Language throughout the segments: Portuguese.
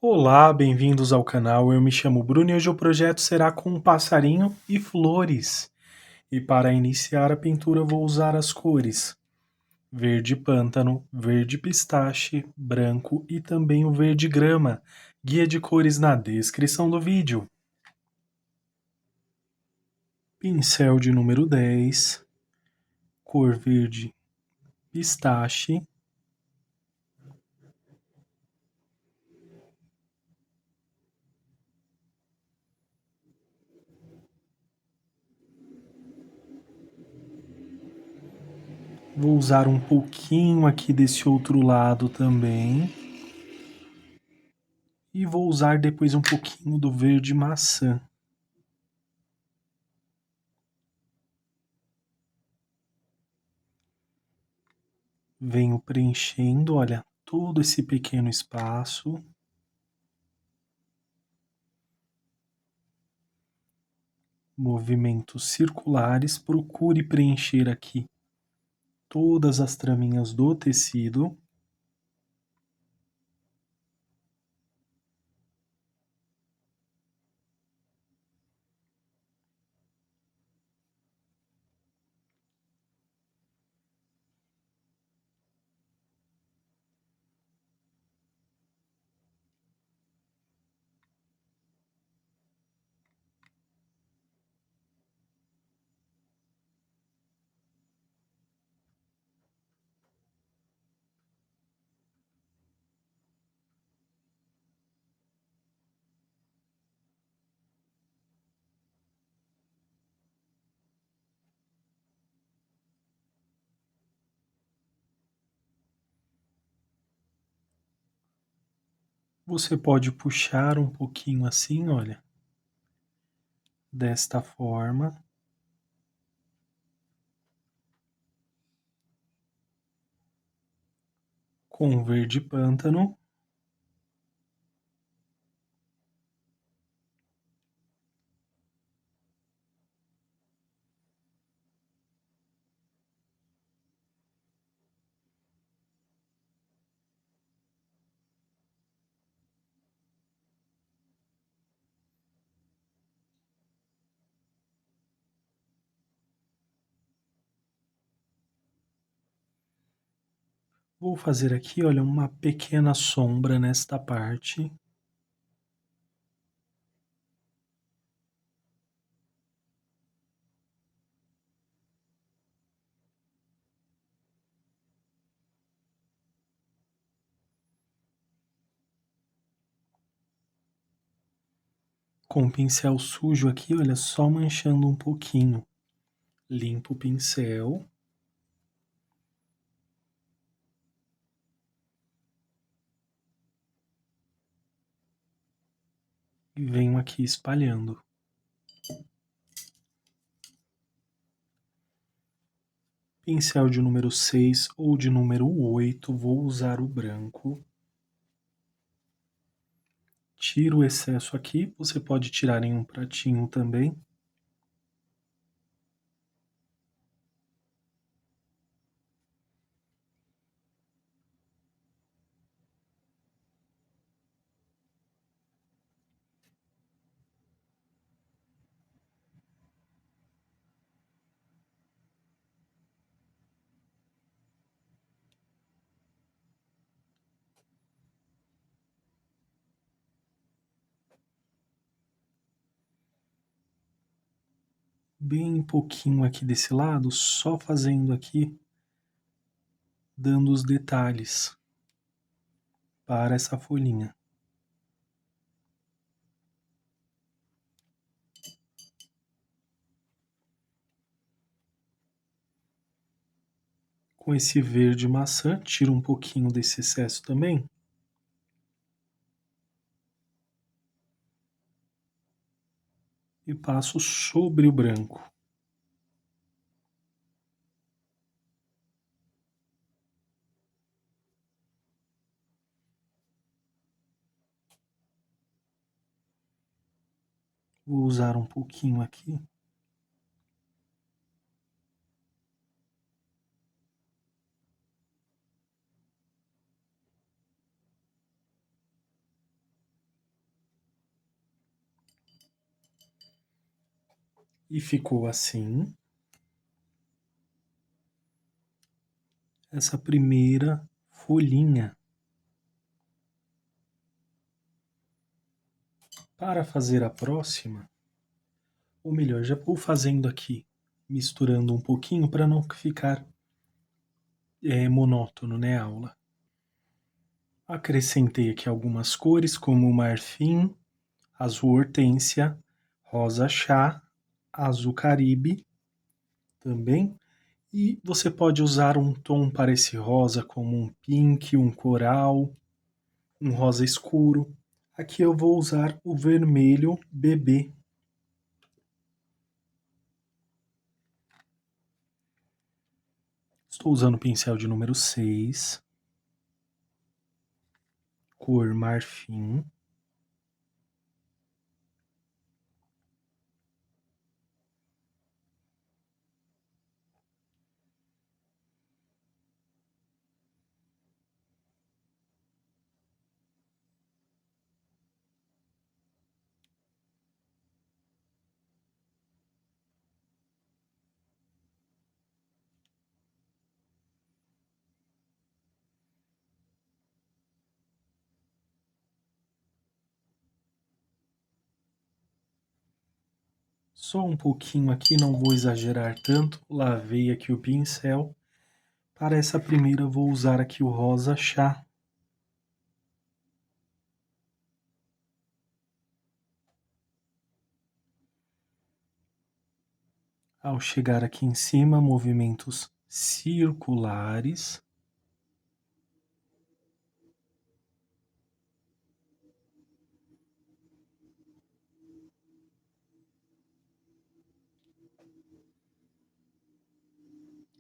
Olá, bem-vindos ao canal. Eu me chamo Bruno e hoje o projeto será com um passarinho e flores. E para iniciar a pintura vou usar as cores verde pântano, verde pistache, branco e também o verde grama. Guia de cores na descrição do vídeo. Pincel de número 10, cor verde pistache. Vou usar um pouquinho aqui desse outro lado também. E vou usar depois um pouquinho do verde maçã. Venho preenchendo, olha, todo esse pequeno espaço. Movimentos circulares, procure preencher aqui todas as traminhas do tecido. Você pode puxar um pouquinho assim, olha, desta forma. Com verde pântano. Vou fazer aqui, olha, uma pequena sombra nesta parte. Com o pincel sujo aqui, olha, só manchando um pouquinho. Limpo o pincel. E venho aqui espalhando. Pincel de número 6 ou de número 8, vou usar o branco. Tiro o excesso aqui, você pode tirar em um pratinho também. Bem pouquinho aqui desse lado, só fazendo aqui, dando os detalhes para essa folhinha. Com esse verde maçã, tiro um pouquinho desse excesso também. E passo sobre o branco. Vou usar um pouquinho aqui. E ficou assim essa primeira folhinha. Para fazer a próxima, ou melhor, já vou fazendo aqui, misturando um pouquinho para não ficar monótono, né, a aula. Acrescentei aqui algumas cores, como marfim, azul hortênsia, rosa chá, azul caribe também. E você pode usar um tom para esse rosa, como um pink, um coral, um rosa escuro. Aqui eu vou usar o vermelho bebê. Estou usando o pincel de número 6, cor marfim. Só um pouquinho aqui, não vou exagerar tanto. Lavei aqui o pincel. Para essa primeira vou usar aqui o rosa chá. Ao chegar aqui em cima, movimentos circulares.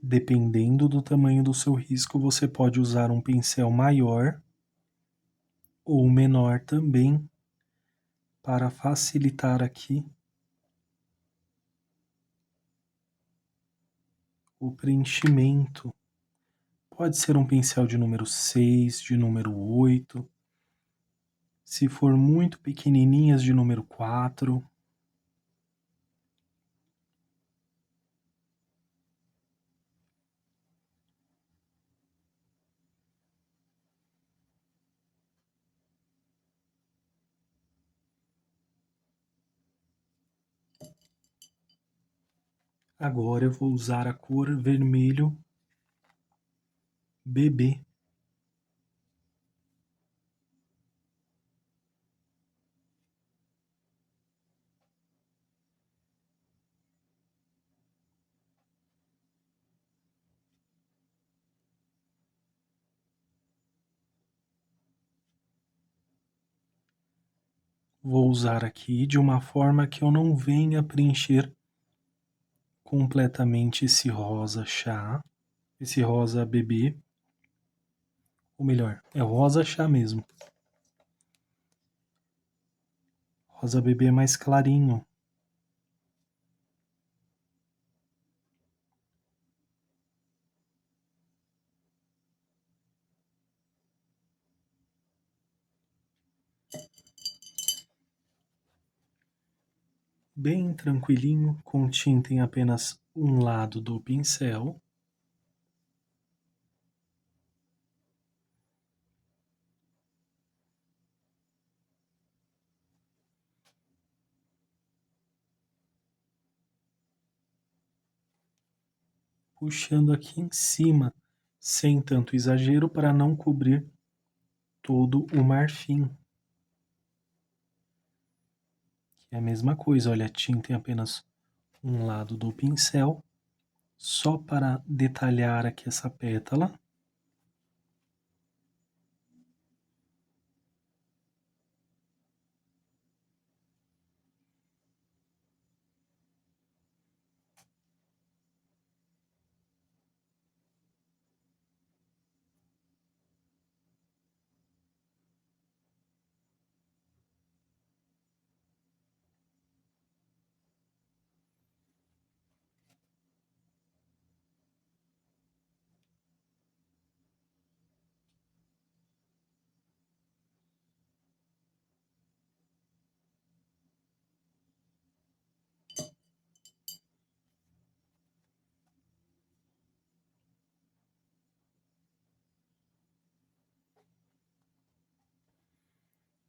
Dependendo do tamanho do seu risco, você pode usar um pincel maior ou menor também para facilitar aqui o preenchimento. Pode ser um pincel de número 6, de número 8. Se for muito pequenininhas, de número 4. Agora eu vou usar a cor vermelho bebê. Vou usar aqui de uma forma que eu não venha preencher completamente esse rosa chá, esse rosa bebê, ou melhor, é o rosa chá mesmo. Rosa bebê é mais clarinho. Bem tranquilinho, com tinta em apenas um lado do pincel. Puxando aqui em cima, sem tanto exagero, para não cobrir todo o marfim. Que é a mesma coisa, olha, a tinta em apenas um lado do pincel, só para detalhar aqui essa pétala.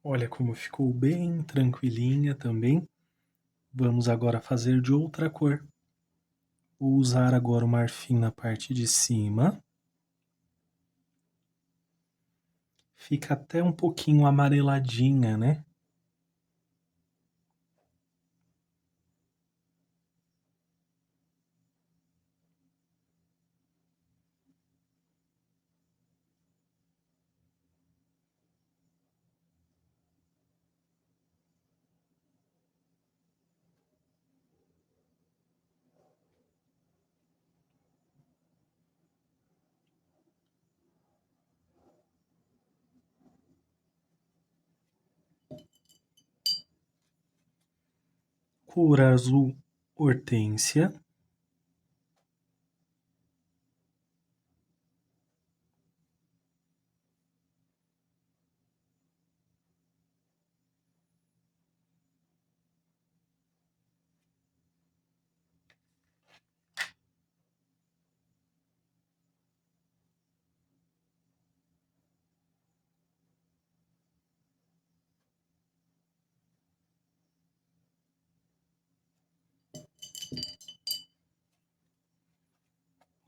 Olha como ficou bem tranquilinha também. Vamos agora fazer de outra cor. Vou usar agora o marfim na parte de cima. Fica até um pouquinho amareladinha, né? Cor azul hortênsia.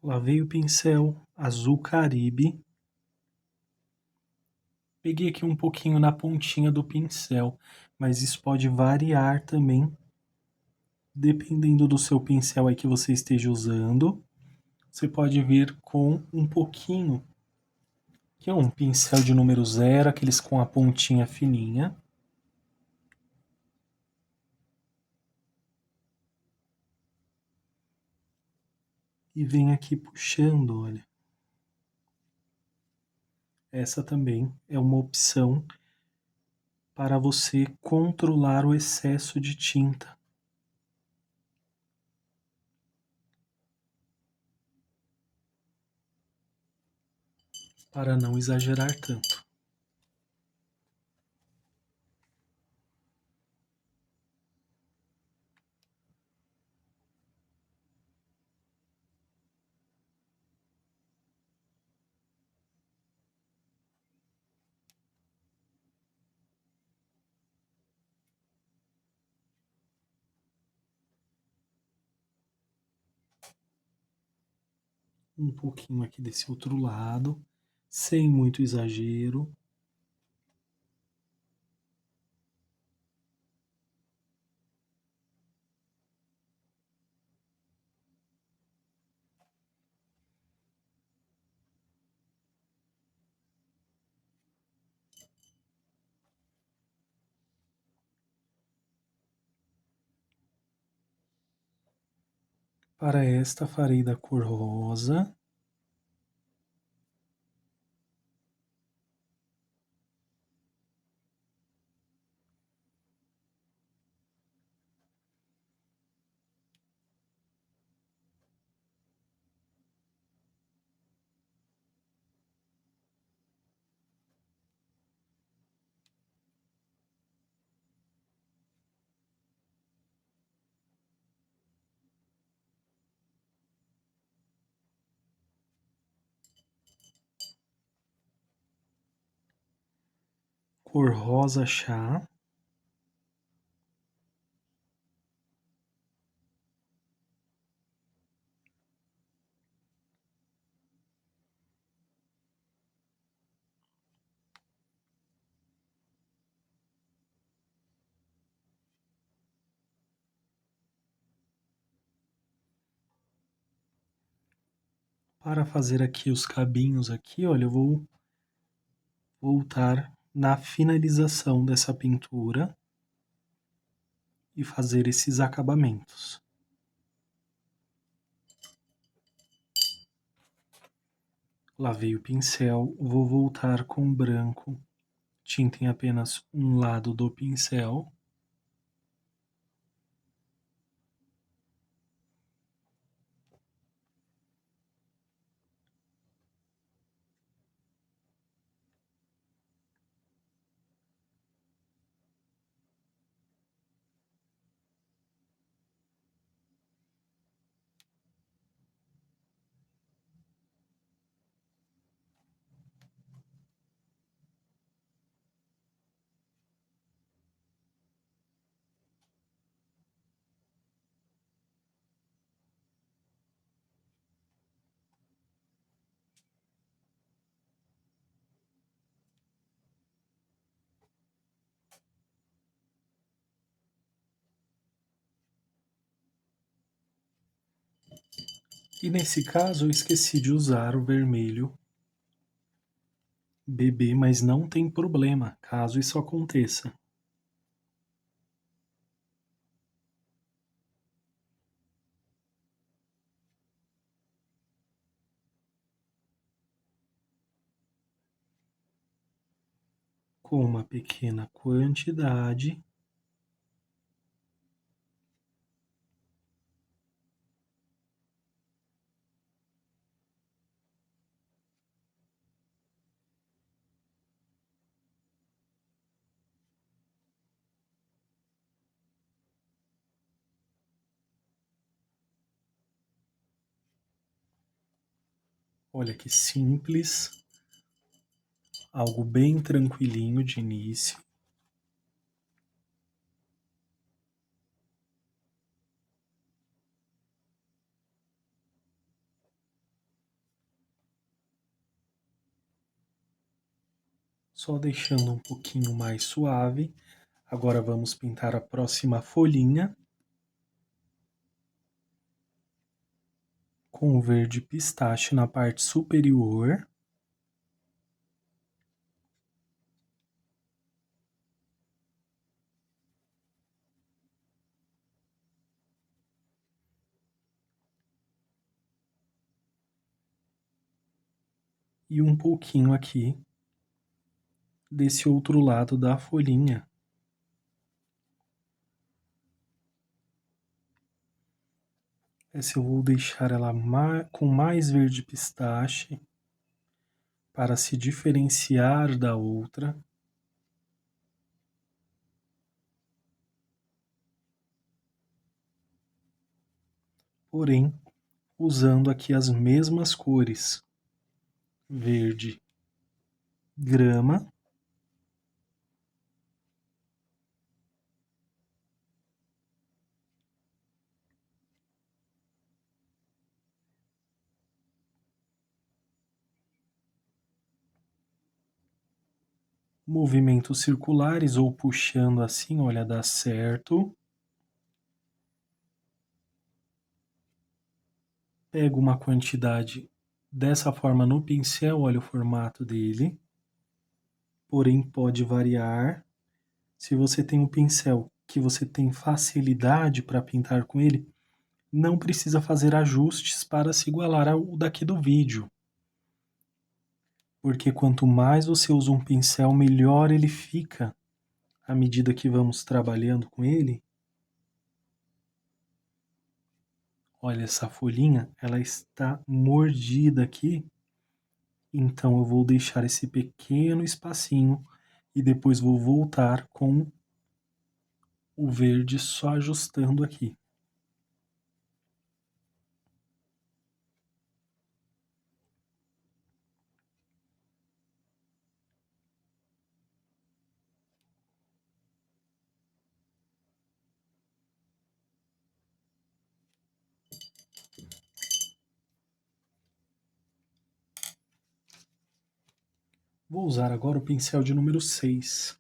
Lavei o pincel azul Caribe. Peguei aqui um pouquinho na pontinha do pincel, mas isso pode variar também, dependendo do seu pincel aí que você esteja usando. Você pode vir com um pouquinho, que é um pincel de número 0, aqueles com a pontinha fininha. E vem aqui puxando, olha. Essa também é uma opção para você controlar o excesso de tinta, para não exagerar tanto. Um pouquinho aqui desse outro lado, sem muito exagero. Para esta farei da cor rosa. Cor rosa chá. Para fazer aqui os cabinhos aqui, olha, eu vou voltar na finalização dessa pintura e fazer esses acabamentos. Lavei o pincel, vou voltar com branco, tinta em apenas um lado do pincel. E nesse caso eu esqueci de usar o vermelho bebê, mas não tem problema, caso isso aconteça. Com uma pequena quantidade, olha que simples, algo bem tranquilinho de início. Só deixando um pouquinho mais suave. Agora vamos pintar a próxima folhinha com o verde pistache na parte superior. E um pouquinho aqui desse outro lado da folhinha. Essa eu vou deixar ela com mais verde pistache para se diferenciar da outra. Porém, usando aqui as mesmas cores. Verde grama, movimentos circulares ou puxando assim, olha, dá certo. Pego uma quantidade dessa forma no pincel, olha o formato dele. Porém, pode variar. Se você tem um pincel que você tem facilidade para pintar com ele, não precisa fazer ajustes para se igualar ao daqui do vídeo. Porque quanto mais você usa um pincel, melhor ele fica à medida que vamos trabalhando com ele. Olha, essa folhinha, ela está mordida aqui, então eu vou deixar esse pequeno espacinho e depois vou voltar com o verde só ajustando aqui. Vou usar agora o pincel de número 6.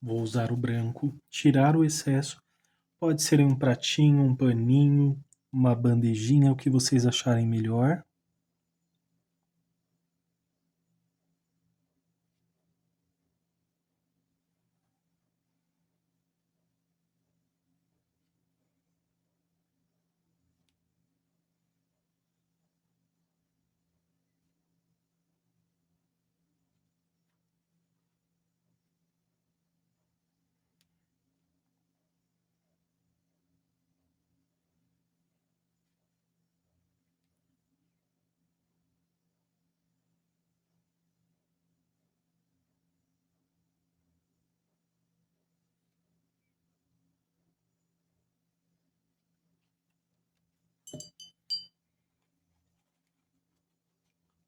Vou usar o branco, tirar o excesso. Pode ser em um pratinho, um paninho, uma bandejinha, o que vocês acharem melhor.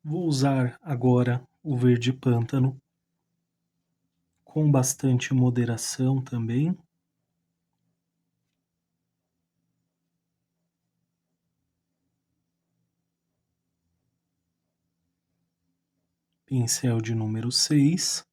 Vou usar agora o verde pântano, com bastante moderação também. Pincel de número 6.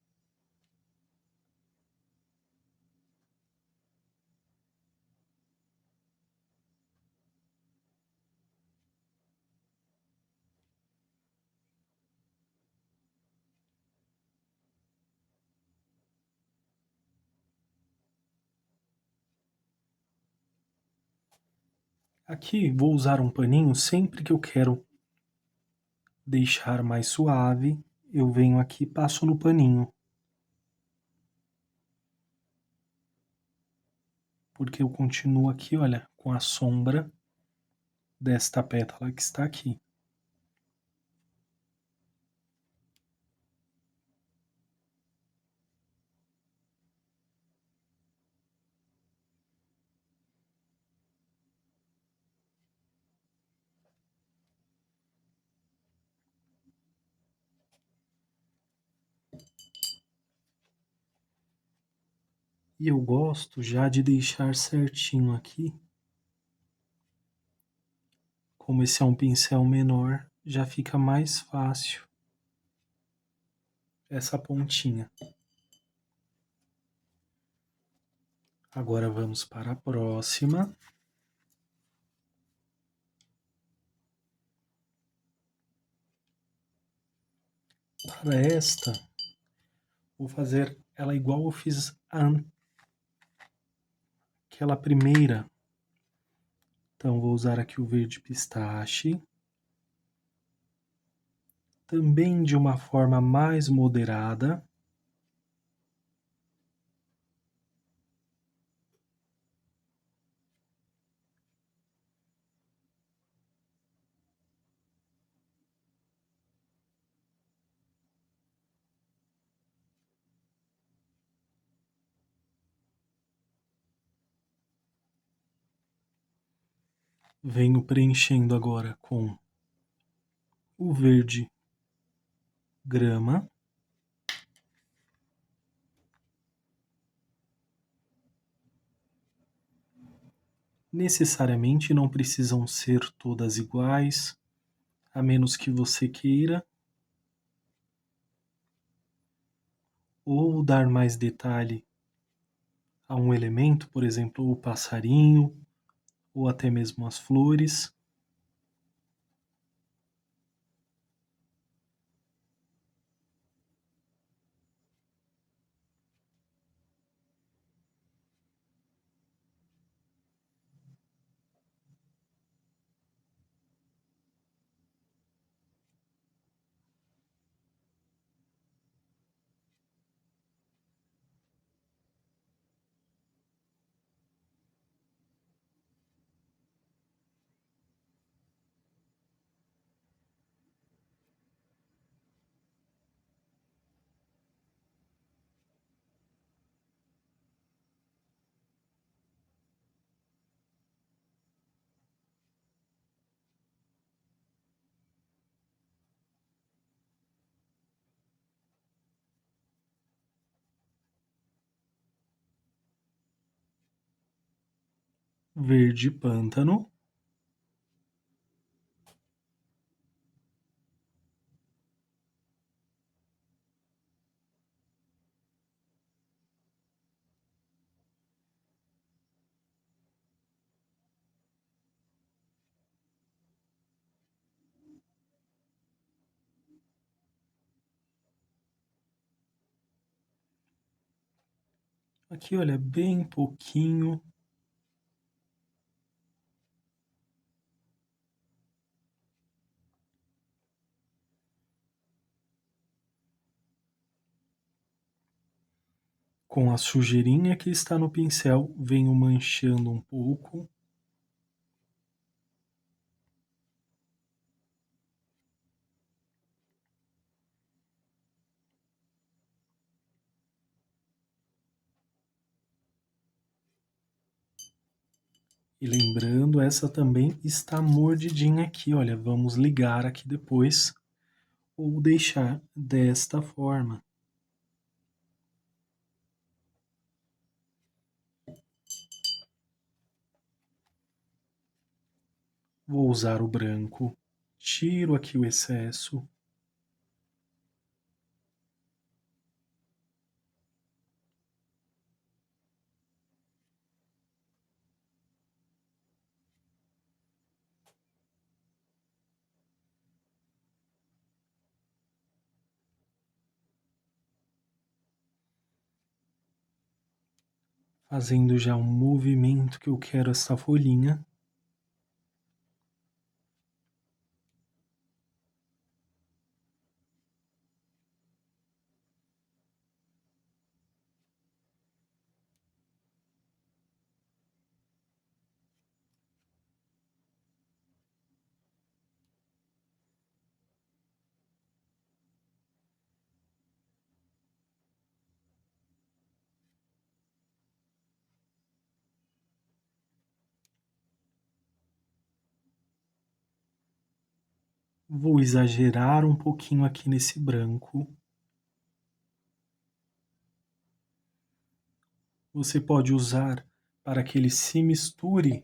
Aqui vou usar um paninho sempre que eu quero deixar mais suave, eu venho aqui e passo no paninho. Porque eu continuo aqui, olha, com a sombra desta pétala que está aqui. E eu gosto já de deixar certinho aqui. Como esse é um pincel menor, já fica mais fácil essa pontinha. Agora vamos para a próxima. Para esta, vou fazer ela igual eu fiz aquela primeira. Então vou usar aqui o verde pistache. Também de uma forma mais moderada. Venho preenchendo agora com o verde grama. Necessariamente não precisam ser todas iguais, a menos que você queira, ou dar mais detalhe a um elemento, por exemplo, o passarinho, ou até mesmo as flores. Verde pântano. Aqui, olha, bem pouquinho. Com a sujeirinha que está no pincel, venho manchando um pouco. E lembrando, essa também está mordidinha aqui, olha, vamos ligar aqui depois, ou deixar desta forma. Vou usar o branco, tiro aqui o excesso. Fazendo já um movimento que eu quero essa folhinha. Vou exagerar um pouquinho aqui nesse branco. Você pode usar para que ele se misture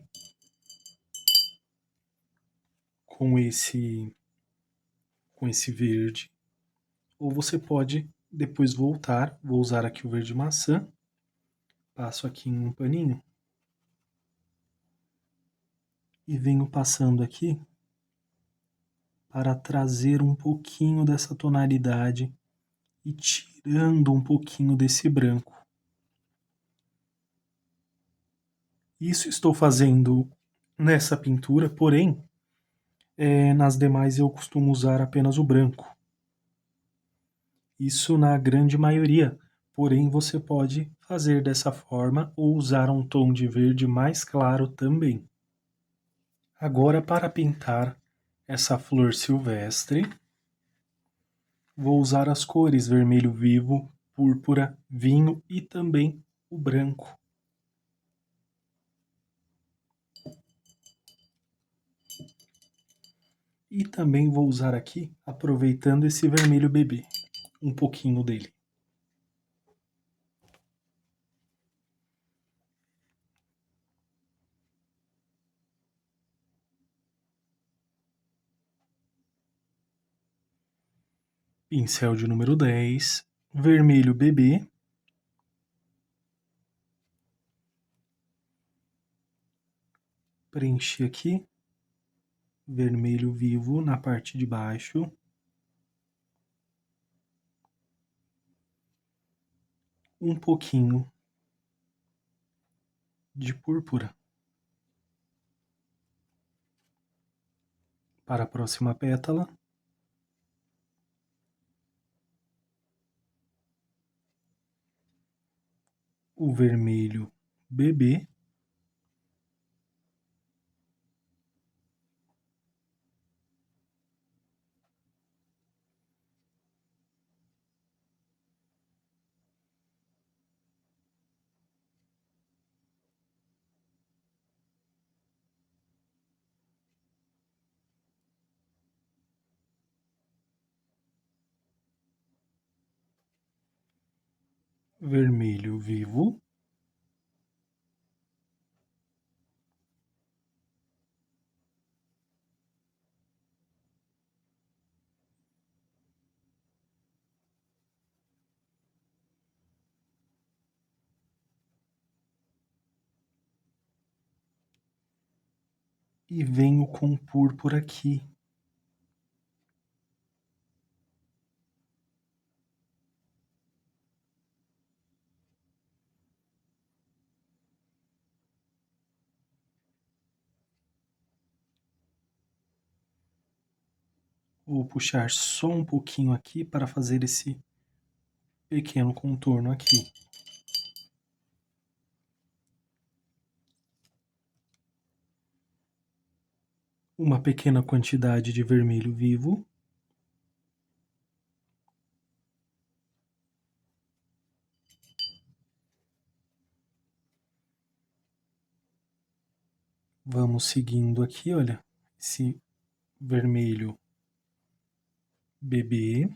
com esse verde. Ou você pode depois voltar, vou usar aqui o verde maçã, passo aqui em um paninho e venho passando aqui para trazer um pouquinho dessa tonalidade e tirando um pouquinho desse branco. Isso estou fazendo nessa pintura, porém, nas demais eu costumo usar apenas o branco. Isso na grande maioria, porém você pode fazer dessa forma ou usar um tom de verde mais claro também. Agora, para pintar essa flor silvestre, vou usar as cores vermelho vivo, púrpura, vinho e também o branco. E também vou usar aqui, aproveitando esse vermelho bebê, um pouquinho dele. Pincel de número 10, vermelho bebê. Preenchi aqui, vermelho vivo na parte de baixo. Um pouquinho de púrpura. Para a próxima pétala. O vermelho bebê. Vermelho vivo. E venho com púrpura aqui. Vou puxar só um pouquinho aqui para fazer esse pequeno contorno aqui. Uma pequena quantidade de vermelho vivo. Vamos seguindo aqui, olha, esse vermelho bebê.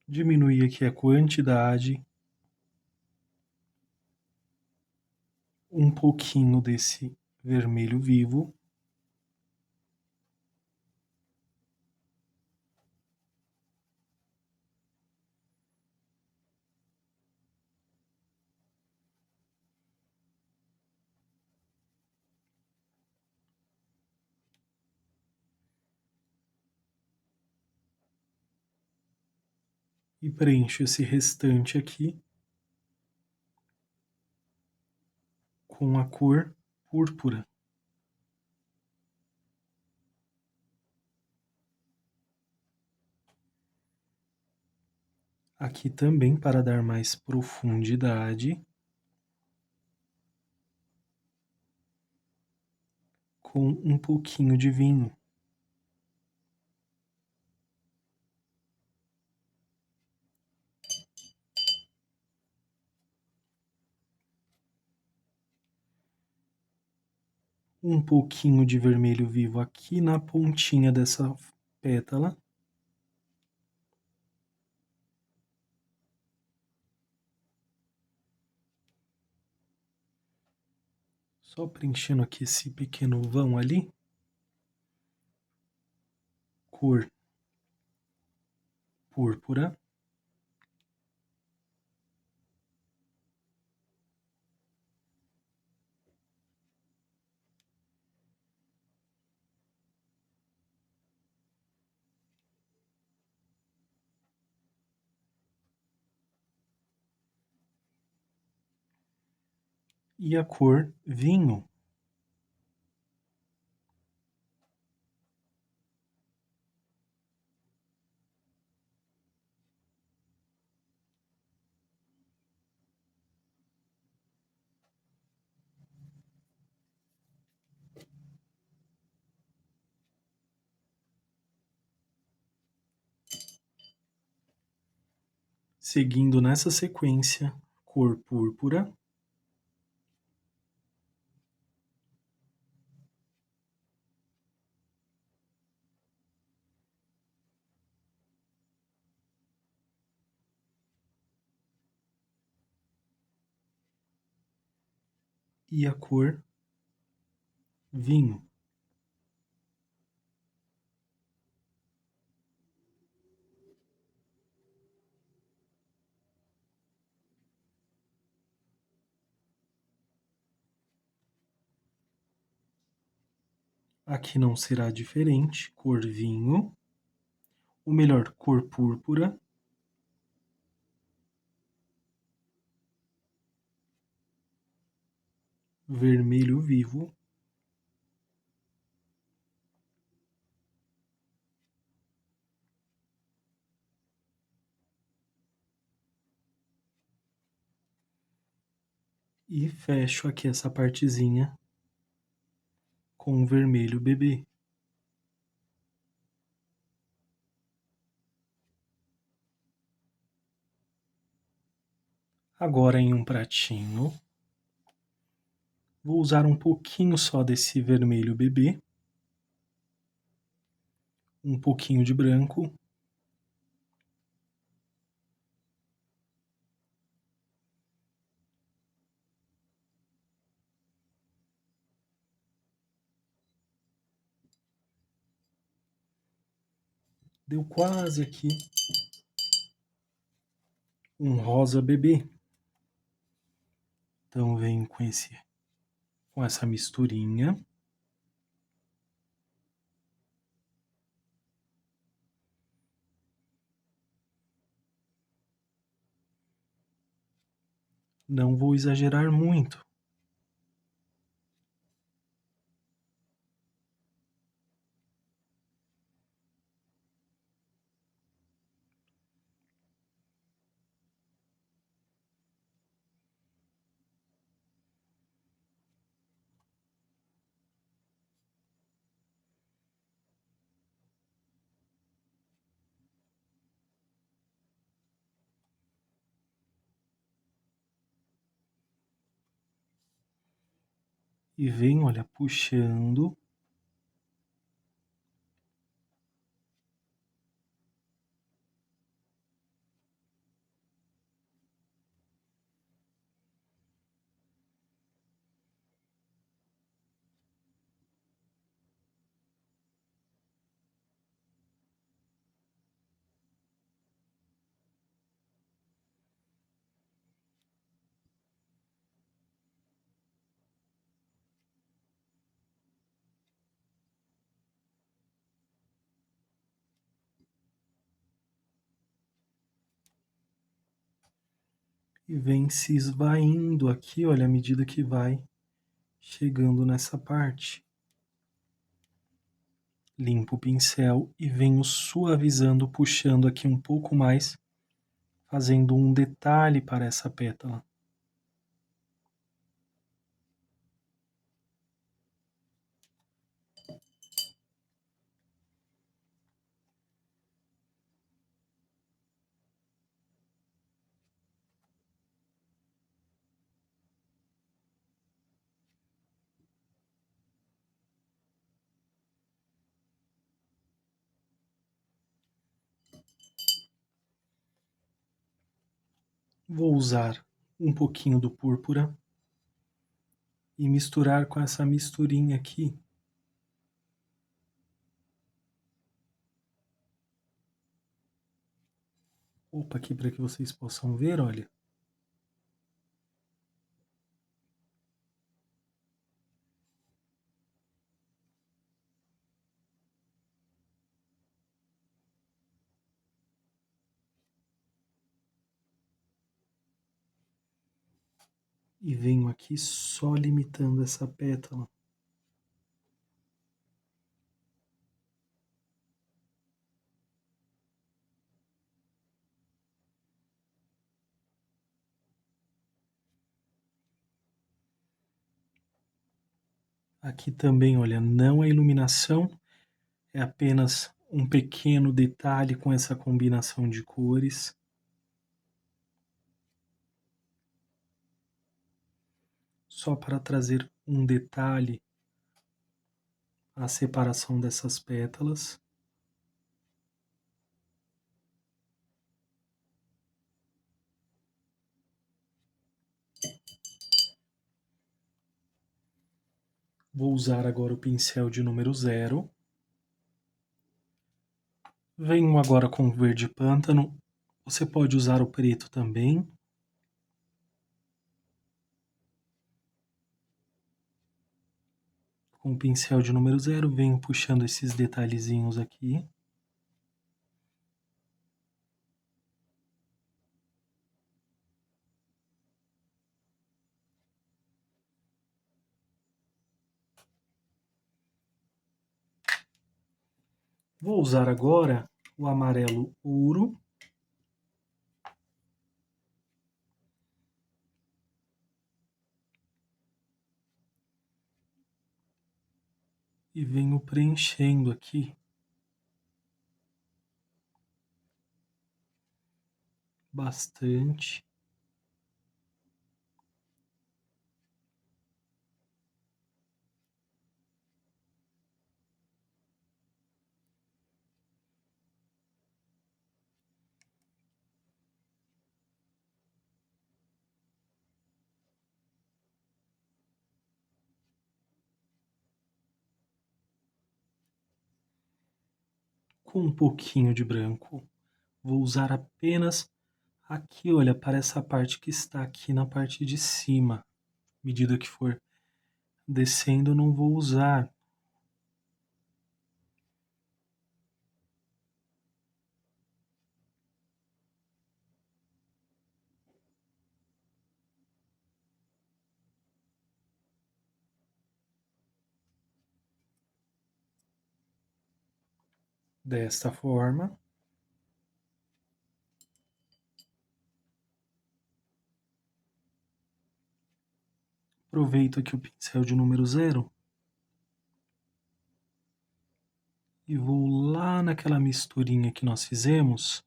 Diminuir aqui a quantidade. Um pouquinho desse vermelho vivo. E preencho esse restante aqui com a cor púrpura. Aqui também para dar mais profundidade, com um pouquinho de vinho. Um pouquinho de vermelho vivo aqui na pontinha dessa pétala. Só preenchendo aqui esse pequeno vão ali. Cor púrpura. E a cor vinho. Seguindo nessa sequência, cor púrpura. E a cor vinho. Aqui não será diferente, cor vinho. Ou melhor, cor púrpura. Vermelho vivo. E fecho aqui essa partezinha com vermelho bebê. Agora em um pratinho, vou usar um pouquinho só desse vermelho bebê, um pouquinho de branco, deu quase aqui um rosa bebê. Então venho com essa misturinha. Não vou exagerar muito. E venho, olha, puxando. E vem se esvaindo aqui, olha, à medida que vai chegando nessa parte. Limpo o pincel e venho suavizando, puxando aqui um pouco mais, fazendo um detalhe para essa pétala. Vou usar um pouquinho do púrpura e misturar com essa misturinha aqui. Opa, aqui para que vocês possam ver, olha. E venho aqui só limitando essa pétala. Aqui também, olha, não é iluminação, é apenas um pequeno detalhe com essa combinação de cores. Só para trazer um detalhe à separação dessas pétalas. Vou usar agora o pincel de número 0. Venho agora com o verde pântano. Você pode usar o preto também. Com o pincel de número 0, venho puxando esses detalhezinhos aqui. Vou usar agora o amarelo ouro. E venho preenchendo aqui bastante. Com um pouquinho de branco. Vou usar apenas aqui, olha, para essa parte que está aqui na parte de cima. À medida que for descendo, eu não vou usar. Desta forma. Aproveito aqui o pincel de número 0 e vou lá naquela misturinha que nós fizemos,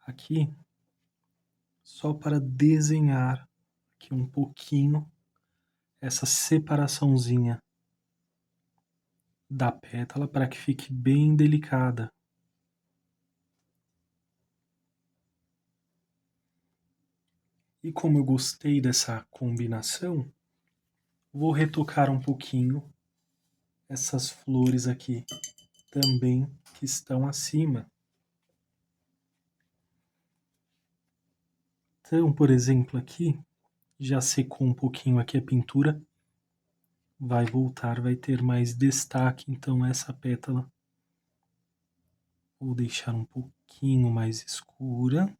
aqui, só para desenhar aqui um pouquinho essa separaçãozinha da pétala para que fique bem delicada. E como eu gostei dessa combinação, vou retocar um pouquinho essas flores aqui também que estão acima. Então, por exemplo, aqui já secou um pouquinho aqui a pintura, vai voltar, vai ter mais destaque, então essa pétala vou deixar um pouquinho mais escura.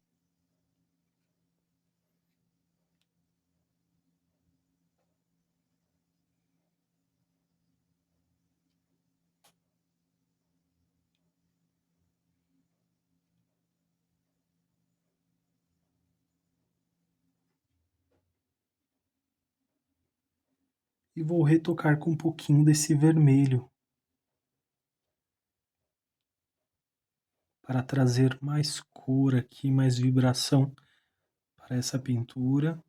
E vou retocar com um pouquinho desse vermelho, para trazer mais cor aqui, mais vibração para essa pintura.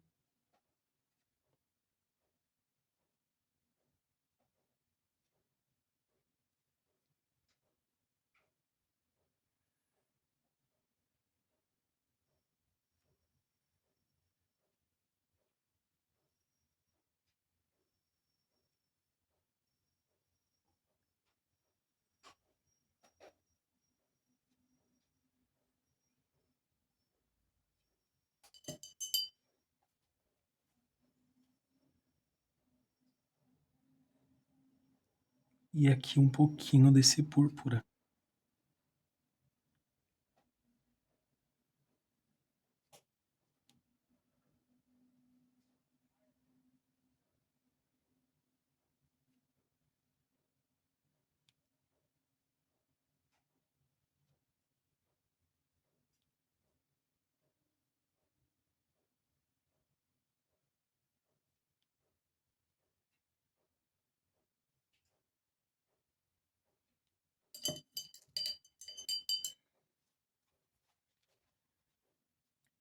e aqui um pouquinho desse púrpura.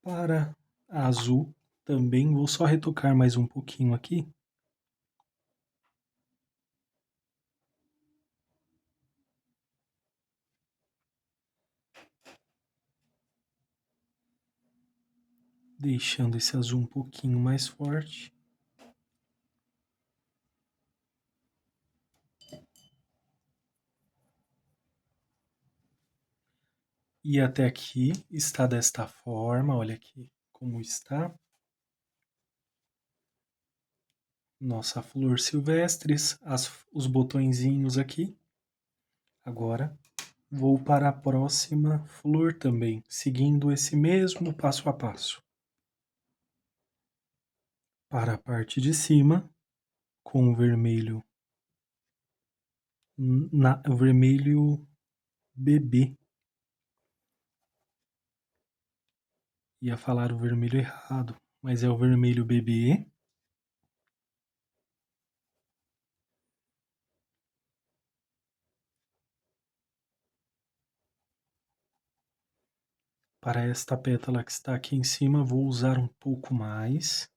Para a azul, também vou só retocar mais um pouquinho aqui. Deixando esse azul um pouquinho mais forte. E até aqui está desta forma, olha aqui como está. Nossa flor silvestres, os botõezinhos aqui. Agora vou para a próxima flor também, seguindo esse mesmo passo a passo. Para a parte de cima, com o vermelho, o vermelho bebê. Ia falar o vermelho errado, mas é o vermelho bebê. Para esta pétala que está aqui em cima, vou usar um pouco mais.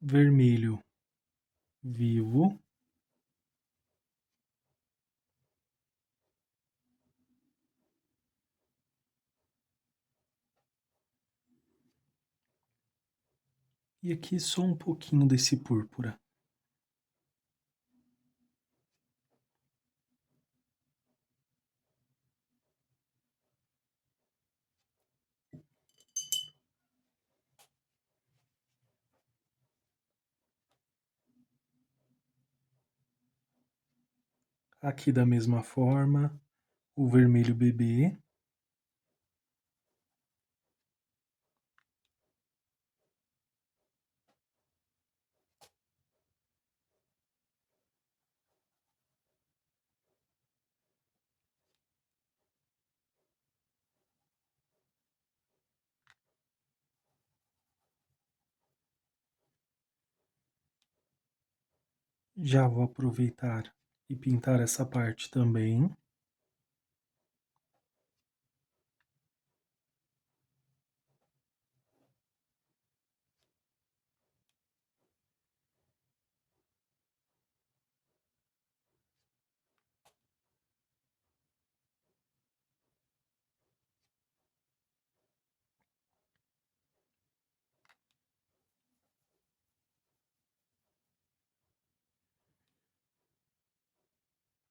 Vermelho vivo. E aqui só um pouquinho desse púrpura. Aqui da mesma forma, o vermelho bebê. Já vou aproveitar e pintar essa parte também.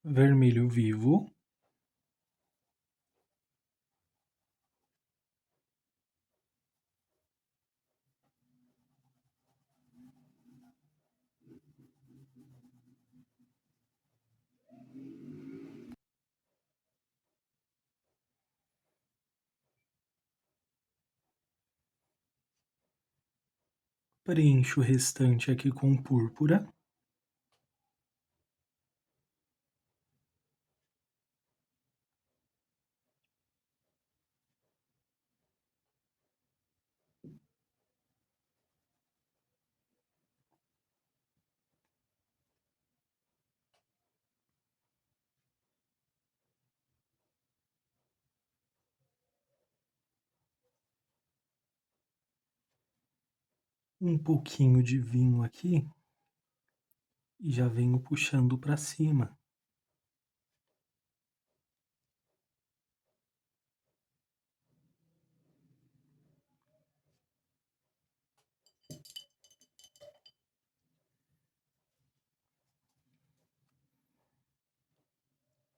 Vermelho vivo. Preencho o restante aqui com púrpura. Um pouquinho de vinho aqui e já venho puxando para cima.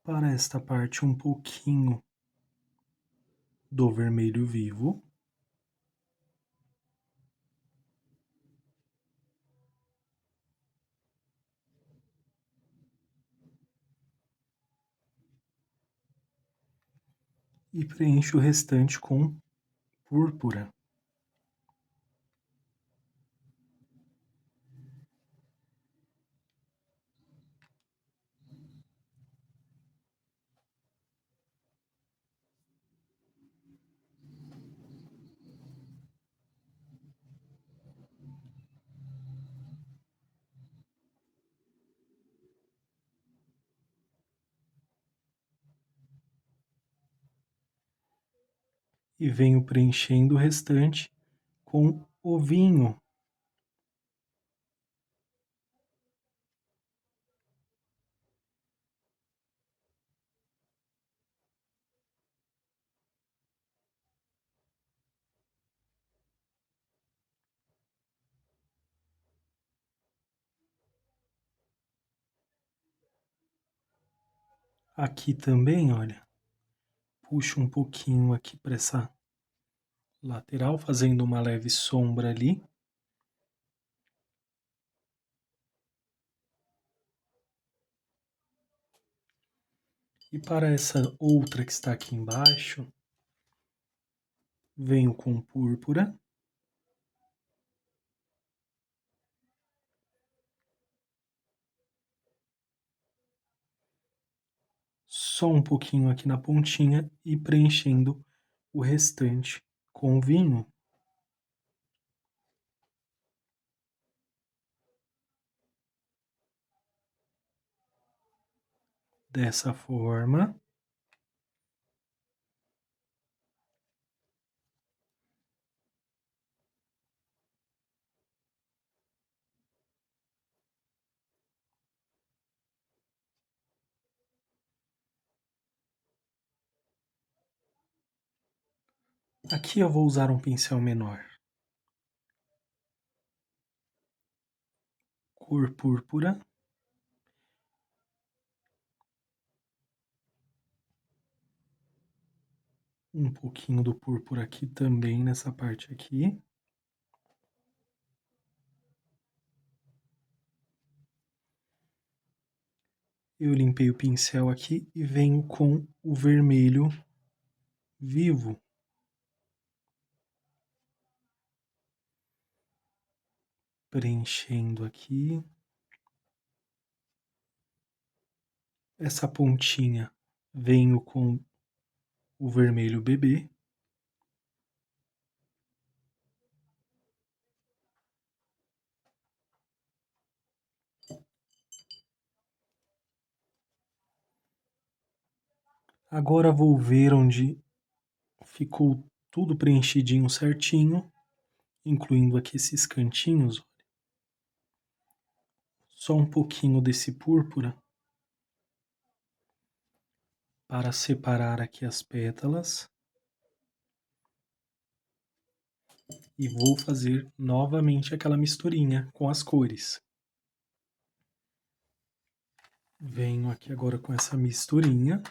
Para esta parte, um pouquinho do vermelho vivo. e preencho o restante com púrpura. E venho preenchendo o restante com o vinho. Aqui também, olha, puxo um pouquinho aqui para essa lateral, fazendo uma leve sombra ali. E para essa outra que está aqui embaixo, venho com púrpura. Só um pouquinho aqui na pontinha e preenchendo o restante com vinho. Dessa forma. Aqui eu vou usar um pincel menor. Cor púrpura. Um pouquinho do púrpura aqui também nessa parte aqui. Eu limpei o pincel aqui e venho com o vermelho vivo. Preenchendo aqui. Essa pontinha venho com o vermelho bebê. Agora vou ver onde ficou tudo preenchidinho certinho, incluindo aqui esses cantinhos. Só um pouquinho desse púrpura para separar aqui as pétalas. E vou fazer novamente aquela misturinha com as cores. Venho aqui agora com essa misturinha.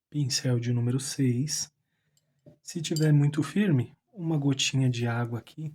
Pincel de número 6. Se tiver muito firme, uma gotinha de água aqui.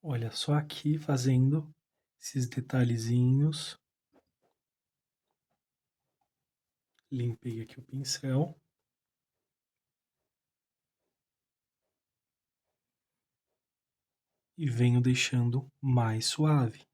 Olha só aqui fazendo esses detalhezinhos. Limpei aqui o pincel. e venho deixando mais suave.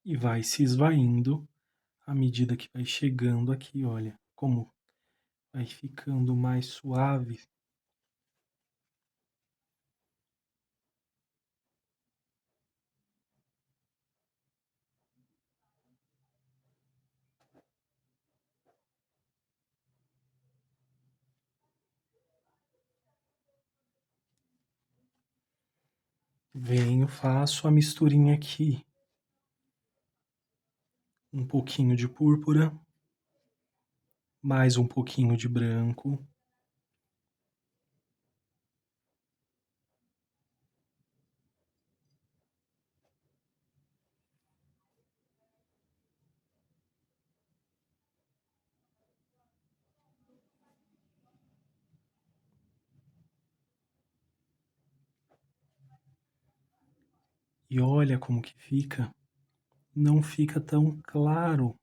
E vai se esvaindo à medida que vai chegando aqui, olha, como vai ficando mais suave. Venho, faço a misturinha aqui. Um pouquinho de púrpura, mais um pouquinho de branco. E olha como que fica. Não fica tão claro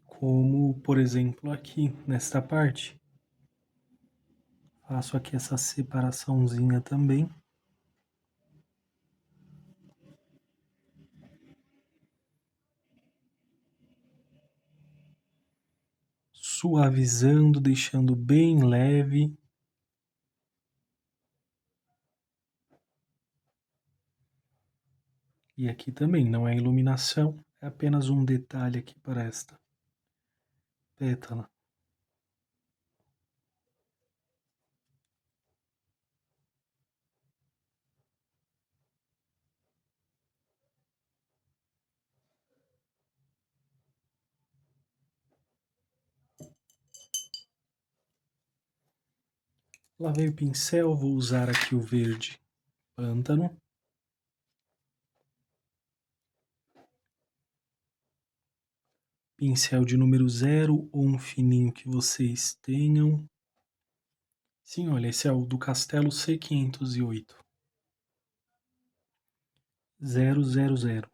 como, por exemplo, aqui nesta parte. Faço aqui essa separaçãozinha também. Suavizando, deixando bem leve. E aqui também não é iluminação, é apenas um detalhe aqui para esta pétala. Lavei o pincel, vou usar aqui o verde pântano. Pincel de número 0 ou um fininho que vocês tenham. Sim, olha, esse é o do Castelo C508. 000.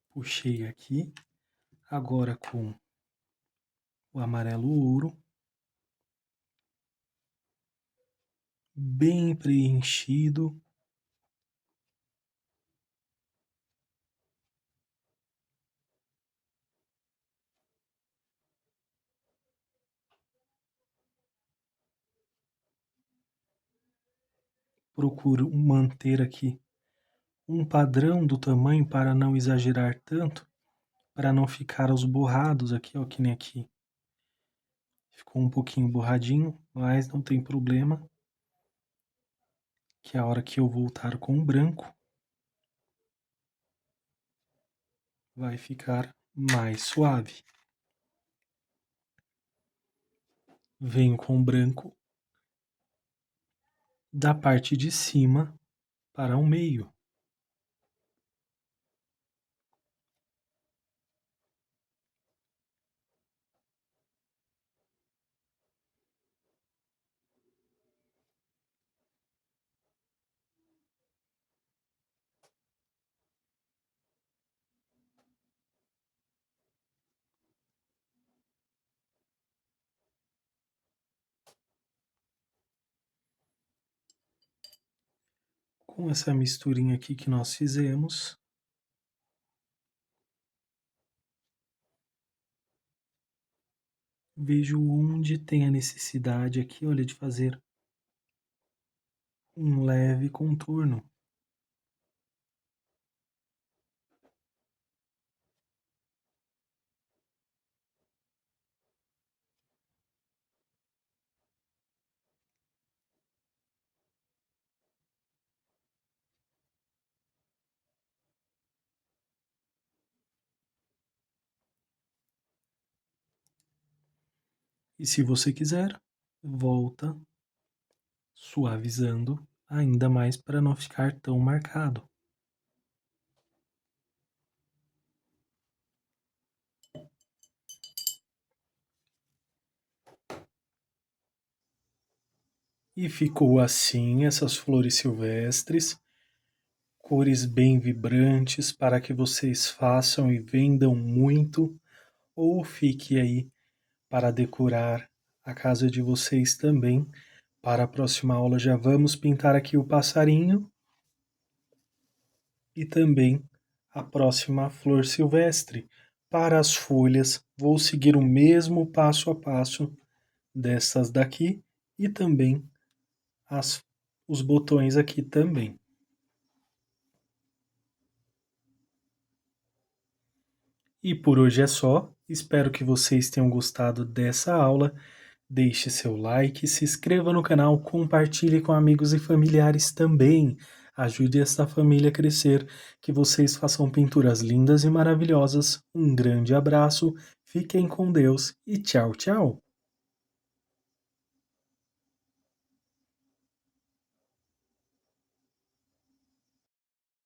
Puxei aqui. Agora com o amarelo ouro. Bem preenchido. Procuro manter aqui um padrão do tamanho para não exagerar tanto, para não ficar os borrados aqui, ó, que nem aqui. Ficou um pouquinho borradinho, mas não tem problema, que a hora que eu voltar com o branco, vai ficar mais suave. Venho com o branco da parte de cima para o meio. Com essa misturinha aqui que nós fizemos, vejo onde tem a necessidade aqui, olha, de fazer um leve contorno. E se você quiser, volta suavizando ainda mais para não ficar tão marcado. E ficou assim essas flores silvestres, cores bem vibrantes para que vocês façam e vendam muito, ou fique aí para decorar a casa de vocês também. Para a próxima aula já vamos pintar aqui o passarinho e também a próxima flor silvestre. Para as folhas, vou seguir o mesmo passo a passo dessas daqui e também as, os botões aqui também. E por hoje é só. Espero que vocês tenham gostado dessa aula. Deixe seu like, se inscreva no canal, compartilhe com amigos e familiares também. Ajude esta família a crescer, que vocês façam pinturas lindas e maravilhosas. Um grande abraço, fiquem com Deus e tchau, tchau!